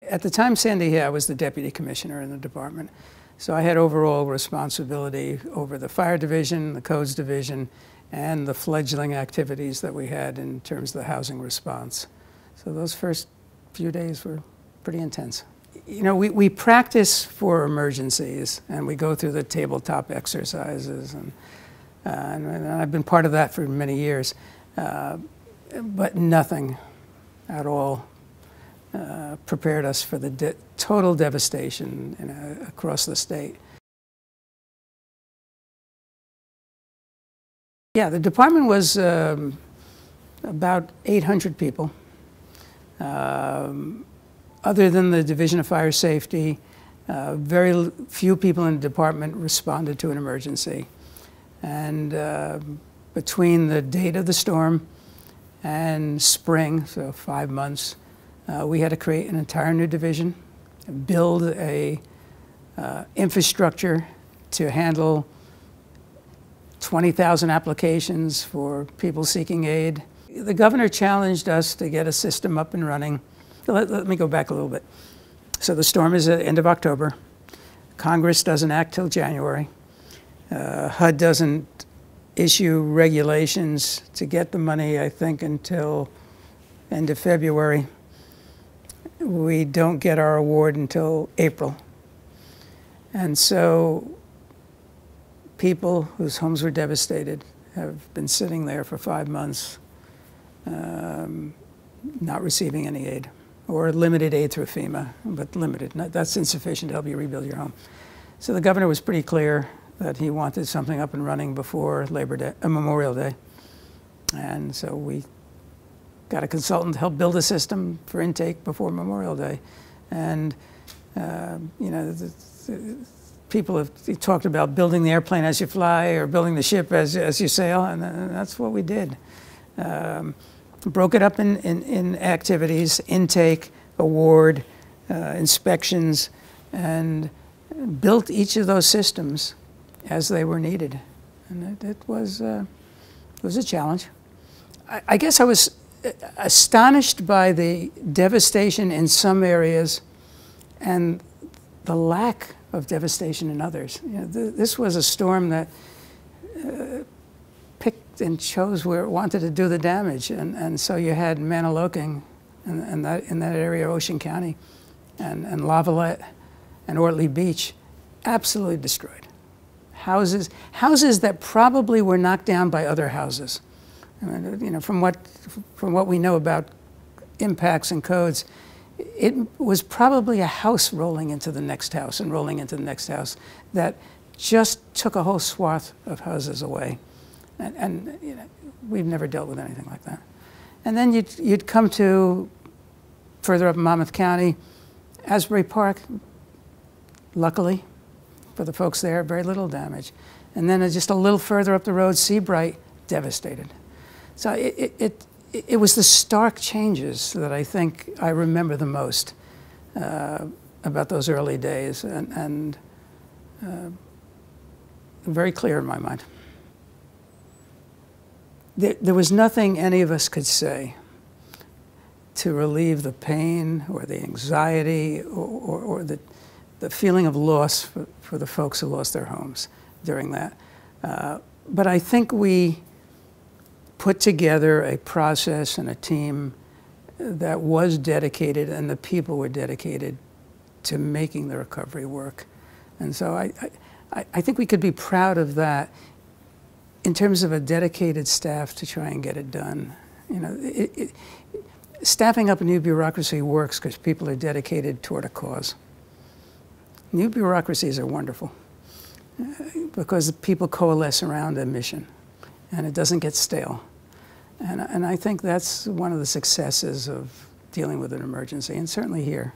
At the time Sandy hit, I was the deputy commissioner in the department. So I had overall responsibility over the fire division, the codes division, and the fledgling activities that we had in terms of the housing response. So those first few days were pretty intense. You know, we practice for emergencies, and we go through the tabletop exercises, and I've been part of that for many years, but nothing at all prepared us for the total devastation across the state. Yeah, the department was about 800 people. Other than the Division of Fire Safety, very few people in the department responded to an emergency. And between the date of the storm and spring, so 5 months, we had to create an entire new division, build a infrastructure to handle 20,000 applications for people seeking aid. The governor challenged us to get a system up and running. Let me go back a little bit. So the storm is at the end of October. Congress doesn't act till January. HUD doesn't issue regulations to get the money, I think, until end of February. We don't get our award until April. And so people whose homes were devastated have been sitting there for 5 months, not receiving any aid, or limited aid through FEMA, but limited. That's insufficient to help you rebuild your home. So the governor was pretty clear that he wanted something up and running before Memorial Day. And so we got a consultant to help build a system for intake before Memorial Day. And, you know, people have talked about building the airplane as you fly or building the ship as you sail, and that's what we did. Broke it up in activities, intake, award, inspections, and built each of those systems as they were needed. And it was a challenge. I guess I was astonished by the devastation in some areas and the lack of devastation in others. You know, this was a storm that picked and chose where it wanted to do the damage, and so you had Manahawkin in that area, Ocean County, and Lavallette and Ortley Beach, absolutely destroyed. Houses that probably were knocked down by other houses. I mean, you know, from what we know about impacts and codes, it was probably a house rolling into the next house and rolling into the next house that just took a whole swath of houses away. And you know, we've never dealt with anything like that. And then you'd come to further up in Monmouth County, Asbury Park, luckily for the folks there, very little damage. And then just a little further up the road, Seabright, devastated. So it was the stark changes that I think I remember the most about those early days, and very clear in my mind. There was nothing any of us could say to relieve the pain or the anxiety or the feeling of loss for the folks who lost their homes during that. But I think we put together a process and a team that was dedicated, and the people were dedicated to making the recovery work. And so I think we could be proud of that in terms of a dedicated staff to try and get it done. You know, staffing up a new bureaucracy works because people are dedicated toward a cause. New bureaucracies are wonderful because people coalesce around a mission, and it doesn't get stale. And I think that's one of the successes of dealing with an emergency, and certainly here.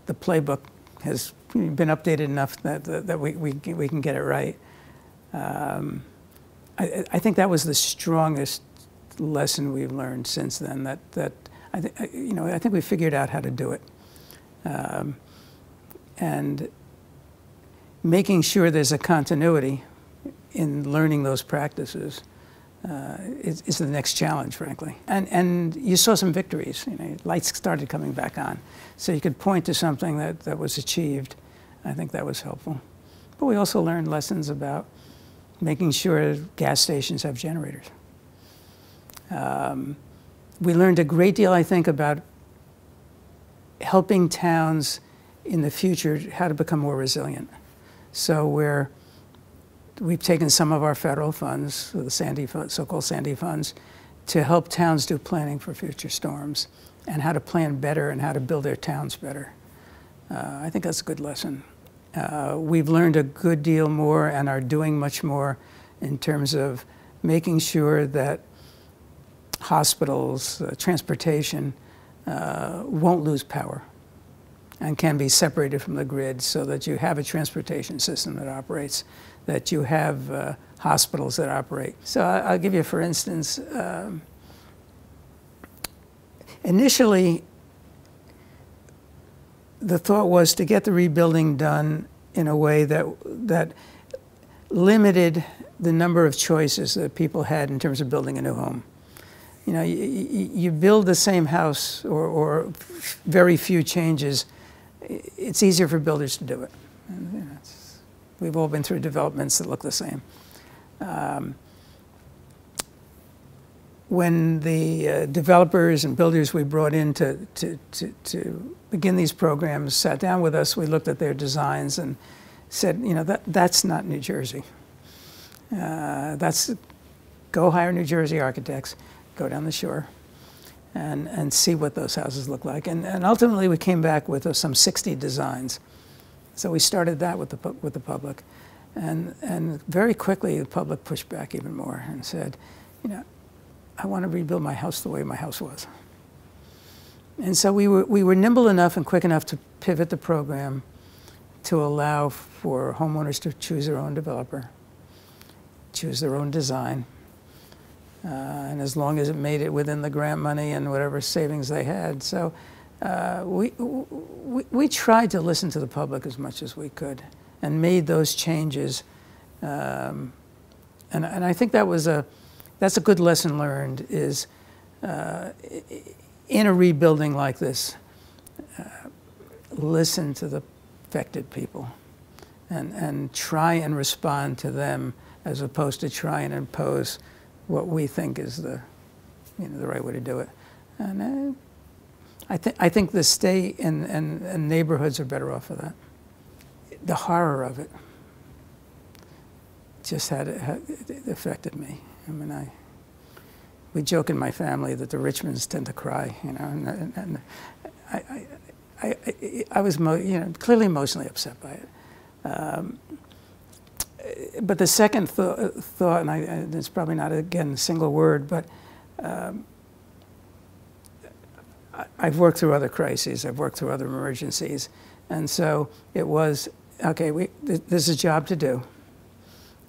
The playbook has been updated enough that we can get it right. I think that was the strongest lesson we've learned since then. I think we figured out how to do it, and making sure there's a continuity in learning those practices is the next challenge, frankly. And you saw some victories. You know, lights started coming back on. So you could point to something that was achieved. I think that was helpful. But we also learned lessons about making sure gas stations have generators. We learned a great deal, I think, about helping towns in the future how to become more resilient. So we've taken some of our federal funds, the so-called Sandy funds, to help towns do planning for future storms and how to plan better and how to build their towns better. I think that's a good lesson. We've learned a good deal more and are doing much more in terms of making sure that hospitals, transportation, won't lose power and can be separated from the grid so that you have a transportation system that operates, that you have hospitals that operate. So I'll give you, for instance, initially, the thought was to get the rebuilding done in a way that limited the number of choices that people had in terms of building a new home. You know, you build the same house or very few changes, it's easier for builders to do it. And, you know, we've all been through developments that look the same. When the developers and builders we brought in to begin these programs sat down with us, we looked at their designs and said, you know, that's not New Jersey. Go hire New Jersey architects, go down the shore, and see what those houses look like. And ultimately, we came back with some 60 designs. So we started that with the public. And very quickly, the public pushed back even more and said, you know, I want to rebuild my house the way my house was. And so we were nimble enough and quick enough to pivot the program to allow for homeowners to choose their own developer, choose their own design, and as long as it made it within the grant money and whatever savings they had. So we tried to listen to the public as much as we could and made those changes. And I think that's a good lesson learned, is in a rebuilding like this, listen to the affected people and try and respond to them as opposed to try and impose what we think is the right way to do it. And I think the state and neighborhoods are better off for that. The horror of it just it affected me. I mean, we joke in my family that the Richmans tend to cry, you know, and I was clearly emotionally upset by it. But the second thought, and it's probably not, again, a single word, but I've worked through other crises, I've worked through other emergencies, and so it was, okay, there's a job to do.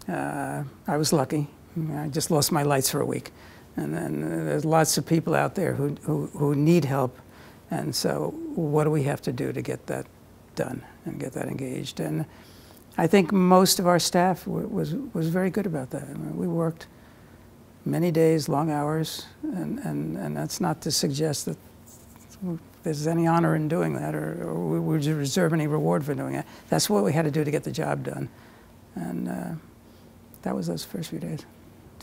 I was lucky. I just lost my lights for a week. And then there's lots of people out there who need help. And so what do we have to do to get that done and get that engaged? And I think most of our staff was very good about that. I mean, we worked many days, long hours, and that's not to suggest that there's any honor in doing that or we would reserve any reward for doing it. That's what we had to do to get the job done. And that was those first few days.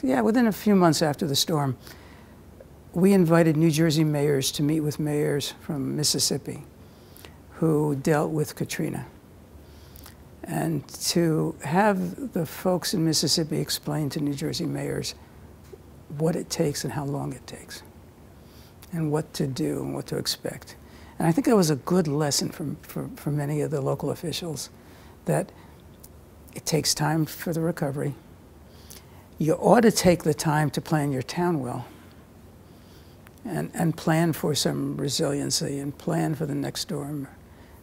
Yeah, within a few months after the storm, we invited New Jersey mayors to meet with mayors from Mississippi who dealt with Katrina, and to have the folks in Mississippi explain to New Jersey mayors what it takes and how long it takes, and what to do and what to expect. And I think that was a good lesson for many of the local officials, that it takes time for the recovery. You ought to take the time to plan your town well and plan for some resiliency and plan for the next storm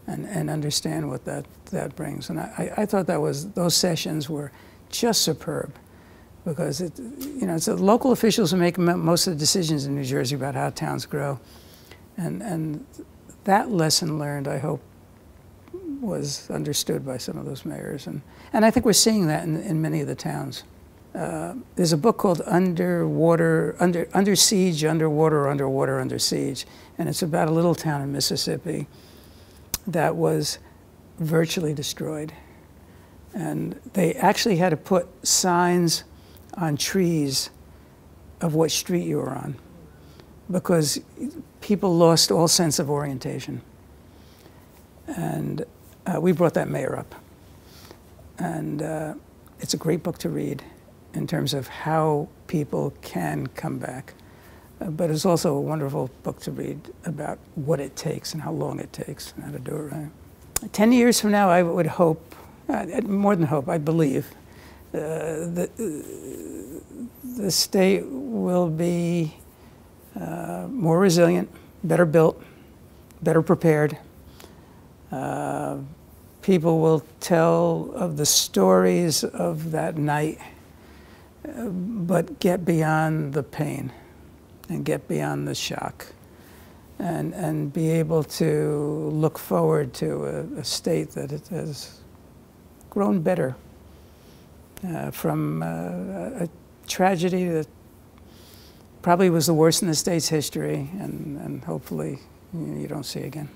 and understand what that brings. And I thought those sessions were just superb, because it's the local officials who make most of the decisions in New Jersey about how towns grow. And that lesson learned, I hope, was understood by some of those mayors. And I think we're seeing that in many of the towns. There's a book called Under Siege, Underwater, Underwater, Under Siege, and it's about a little town in Mississippi that was virtually destroyed. And they actually had to put signs on trees of what street you were on, because people lost all sense of orientation. And we brought that mayor up. And it's a great book to read in terms of how people can come back. But it's also a wonderful book to read about what it takes and how long it takes and how to do it right. 10 years from now, I would hope, more than hope, I believe, that the state will be more resilient, better built, better prepared. People will tell of the stories of that night, but get beyond the pain and get beyond the shock, and be able to look forward to a state that it has grown better from a tragedy that probably was the worst in the state's history, and hopefully you don't see again.